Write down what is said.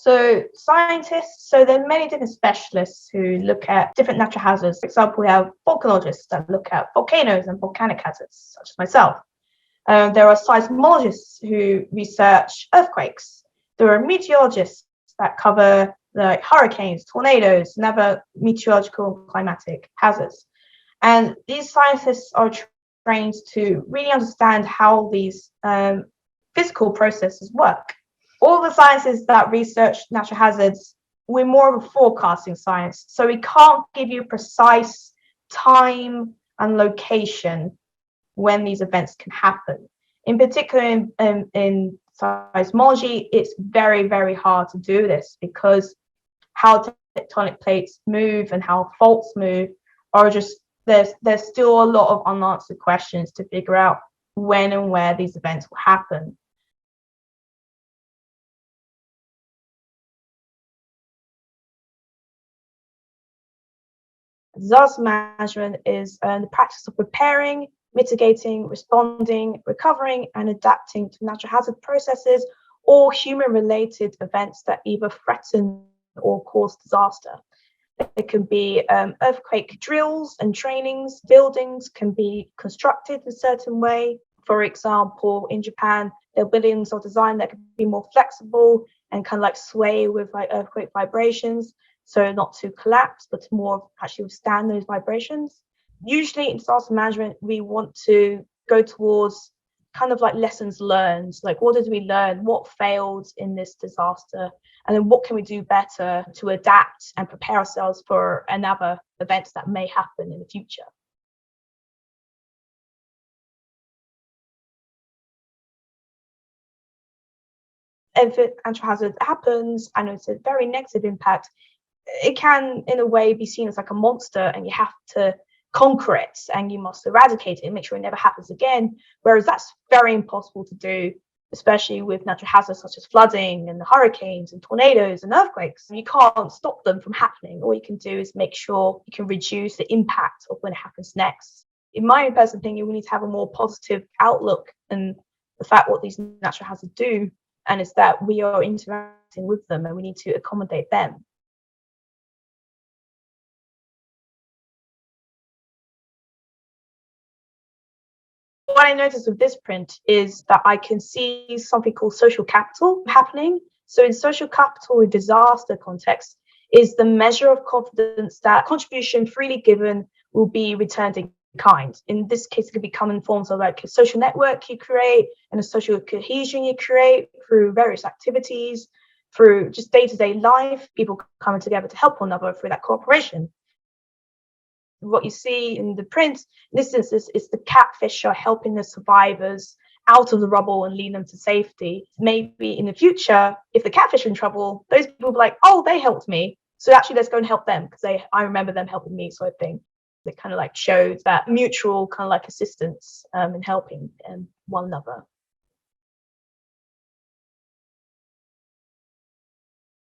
So scientists, so there are many different specialists who look at different natural hazards. For example, we have volcanologists that look at volcanoes and volcanic hazards, such as myself. There are seismologists who research earthquakes. There are meteorologists that cover like hurricanes, tornadoes, and other meteorological and climatic hazards. And these scientists are trained to really understand how these physical processes work. All the sciences that research natural hazards, we're more of a forecasting science. So we can't give you precise time and location when these events can happen. In particular, in seismology, it's very, very hard to do this because how tectonic plates move and how faults move are just, there's still a lot of unanswered questions to figure out when and where these events will happen. Disaster management is the practice of preparing, mitigating, responding, recovering, and adapting to natural hazard processes or human-related events that either threaten or cause disaster. It can be earthquake drills and trainings. Buildings can be constructed a certain way. For example, in Japan, their buildings are designed that can be more flexible and kind of like sway with like earthquake vibrations. So not to collapse, but to more actually withstand those vibrations. Usually in disaster management, we want to go towards kind of like lessons learned, like what did we learn, what failed in this disaster, and then what can we do better to adapt and prepare ourselves for another events that may happen in the future. If an natural hazard happens and it's a very negative impact, it can in a way be seen as like a monster and you have to conquer it and you must eradicate it and make sure it never happens again, whereas that's very impossible to do, especially with natural hazards such as flooding and hurricanes and tornadoes and earthquakes. You can't stop them from happening. All you can do is make sure you can reduce the impact of when it happens next. In my own personal opinion, we need to have a more positive outlook and the fact what these natural hazards do, and it's that we are interacting with them and we need to accommodate them. What I noticed with this print is that I can see something called social capital happening. So in social capital, in disaster context, is the measure of confidence that contribution freely given will be returned in kind. In this case, it could become in forms of like a social network you create and a social cohesion you create through various activities, through just day-to-day life, people coming together to help one another through that cooperation. What you see in the print, in this instance, is the catfisher helping the survivors out of the rubble and lead them to safety. Maybe in the future, if the catfish are in trouble, those people will be like, oh, they helped me. So actually, let's go and help them because I remember them helping me, sort of thing. It kind of like shows that mutual kind of like assistance in helping one another.